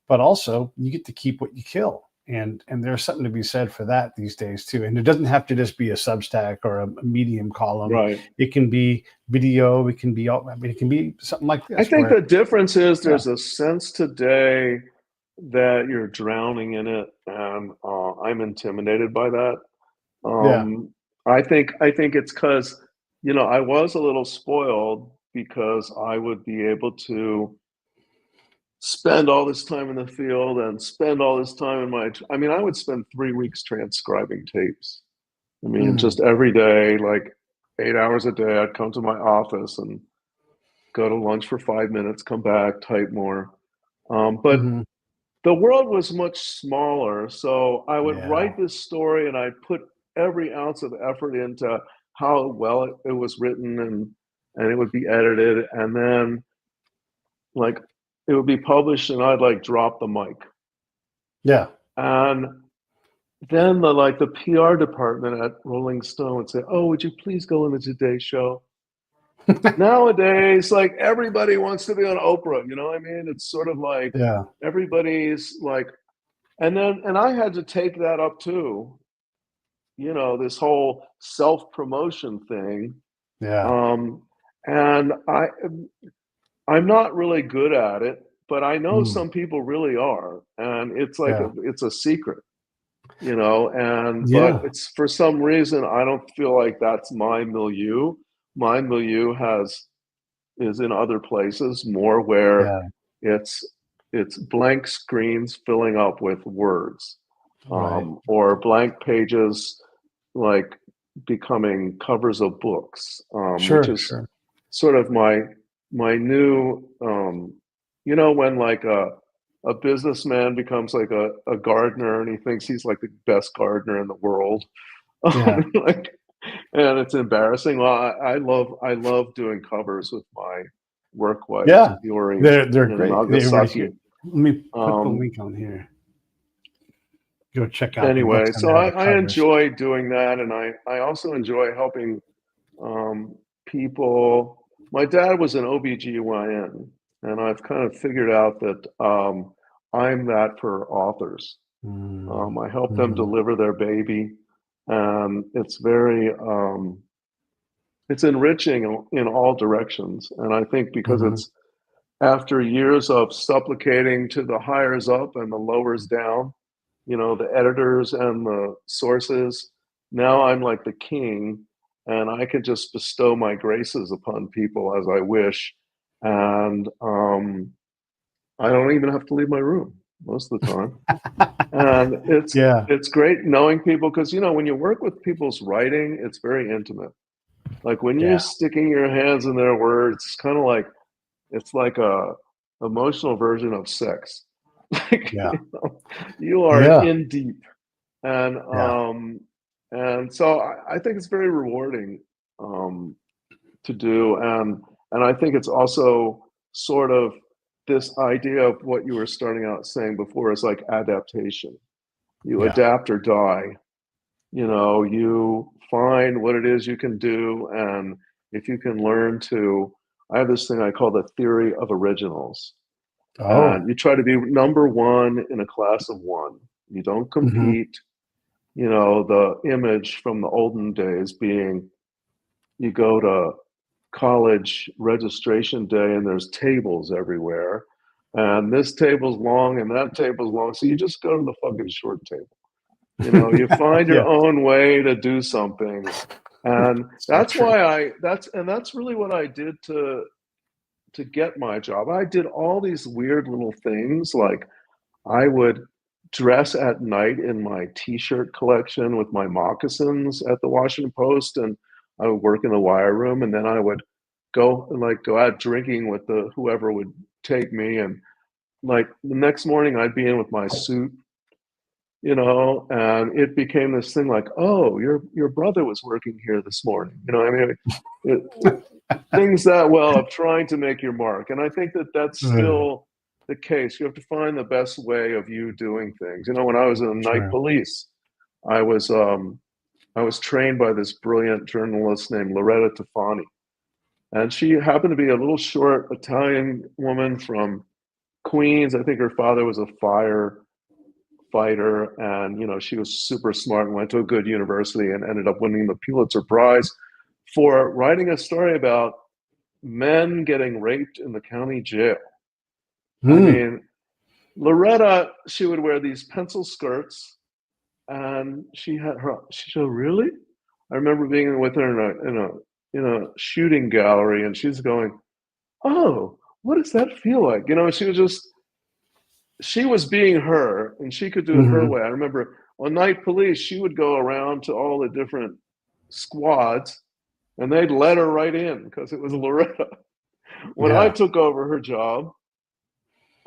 but also you get to keep what you kill. And there's something to be said for that these days too. And it doesn't have to just be a Substack or a Medium column. Right. It can be video. It can be it can be something like this. I think the difference is there's Yeah. a sense today that you're drowning in it, and I'm intimidated by that. Yeah. I think it's because, I was a little spoiled because I would be able to spend all this time in the field and spend all this time I mean, I would spend 3 weeks transcribing tapes. I mean, Mm. just every day, like 8 hours a day, I'd come to my office and go to lunch for 5 minutes, come back, type more. But Hmm. the world was much smaller, so I would Yeah. write this story and I'd put every ounce of effort into how well it was written, and it would be edited, and then like it would be published and I'd like drop the mic. Yeah. And then the PR department at Rolling Stone would say, "Oh, would you please go on the Today Show?" Nowadays, like everybody wants to be on Oprah, you know what I mean? It's sort of like Yeah. everybody's like, and I had to take that up too, this whole self-promotion thing. Yeah. Um, and I'm not really good at it, but I know Mm. some people really are, and it's like Yeah. it's a secret, but Yeah. it's for some reason I don't feel like that's my milieu. My milieu is in other places more where Yeah. it's it's blank screens filling up with words, Right. or blank pages like becoming covers of books, which Sure. is Sure. sort of my new, when like a businessman becomes like a gardener and he thinks he's like the best gardener in the world. Yeah. Like, and it's embarrassing. Well, I love doing covers with my work wife, Yeah. Yuri, They're in great. They were Nagasaki. here. Let me put the Um, link on here. Go check out the books anyway, and so there, I, the I covers. enjoy doing that, and I also enjoy helping people. My dad was an OBGYN, and I've kind of figured out that I'm that for authors. Mm. I help them Mhm. deliver their baby, and it's enriching in all directions. And I think because Mhm. it's after years of supplicating to the higher up and the lowers down, the editors and the sources, now I'm like the king, and I can just bestow my graces upon people as I wish. And I don't even have to leave my room most of the time. And it's Yeah. it's great knowing people because when you work with people's writing, it's very intimate. Like when you're Yeah. sticking your hands in their words, it's kind of like it's like a emotional version of sex. Like Yeah. you are Yeah. in deep, and Yeah. so I think it's very rewarding to do, and I think it's also sort of this idea of what you were starting out saying before is like adaptation. You Yeah. adapt or die. You find what it is you can do, and if you can learn to, I have this thing I call the theory of originals. And Oh. you try to be number one in a class of one. You don't Mhm. compete. The image from the olden days being you go to college registration day and there's tables everywhere. And this table's long and that table's long. So you just go to the fucking short table. You find your Yeah. own way to do something. And So true. that's really what I did to get my job. I did all these weird little things, like I would dress at night in my t-shirt collection with my moccasins at the Washington Post, and I would work in the wire room, and then I would go out drinking with the whoever would take me, and like the next morning I'd be in with my suit, and it became this thing like, oh, your brother was working here this morning. I mean, it, things that well of trying to make your mark. And I think that that's Uh, still the case. You have to find the best way of you doing things. You know, when I was in the night True. police, I was trained by this brilliant journalist named Loretta Tafani, and she happened to be a little short Italian woman from Queens. I think her father was a firefighter, and you know, she was super smart and went to a good university and ended up winning the Pulitzer Prize for writing a story about men getting raped in the county jail. I mean, Loretta, she would wear these pencil skirts, and she said, really? I remember being with her in a shooting gallery, and she's going, oh, what does that feel like? You know, she was being her, and she could do it her way. I remember on night police, she would go around to all the different squads, and they'd let her right in because it was Loretta. When I took over her job,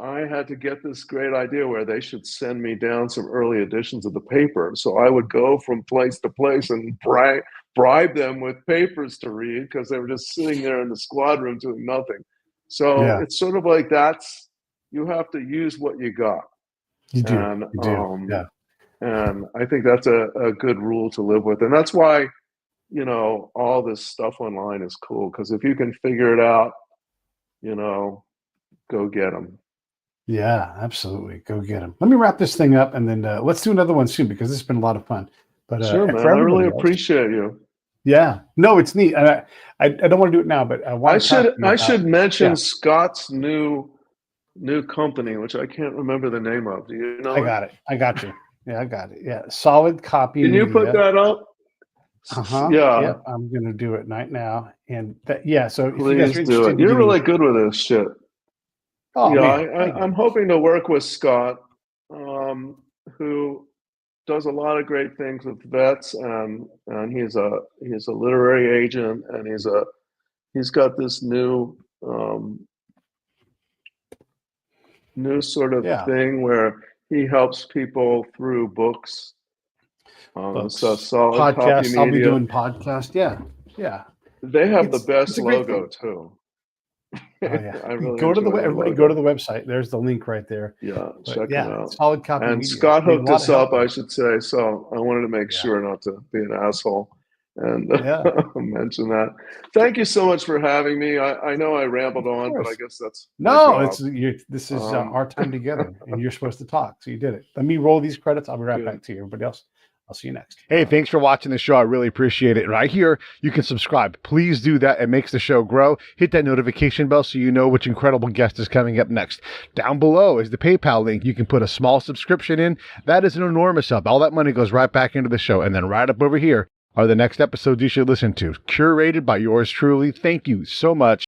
I had to get this great idea where they should send me down some early editions of the paper. So I would go from place to place and bribe them with papers to read because they were just sitting there in the squad room doing nothing. So it's sort of like you have to use what you got. You do. And, you do. Yeah. And I think that's a good rule to live with. And that's why, you know, all this stuff online is cool, because if you can figure it out, you know, go get them. Yeah, absolutely. Go get them. Let me wrap this thing up, and then let's do another one soon, because this has been a lot of fun. But sure, man. I really appreciate you. Yeah. No, it's neat. I don't want to do it now, but I should mention Scott's new company, which I can't remember the name of. Do you know? I got it. I got you. Yeah, I got it. Yeah. Solid Copy. Can you put that up? Yeah. I'm going to do it right now. And so please do it. You're really good with this shit. Oh, yeah, I'm hoping to work with Scott, who does a lot of great things with vets, and he's a literary agent, and he's got this new sort of thing where he helps people through books. So Solid podcast. Copy Media. I'll be doing podcast. Yeah. They have the best logo too. Oh, yeah. Everybody go to the website. There's the link right there. Yeah, check it out. Solid Copy and Media. Scott hooked us up, I should say. So I wanted to make sure not to be an asshole and mention that. Thank you so much for having me. I know I rambled on, but I guess that's this is our time together, and you're supposed to talk, so you did it. Let me roll these credits. I'll be right back to you. Everybody else, I'll see you next. Hey, thanks for watching the show. I really appreciate it. Right here, you can subscribe. Please do that. It makes the show grow. Hit that notification bell so you know which incredible guest is coming up next. Down below is the PayPal link. You can put a small subscription in. That is an enormous help. All that money goes right back into the show. And then right up over here are the next episodes you should listen to, curated by yours truly. Thank you so much.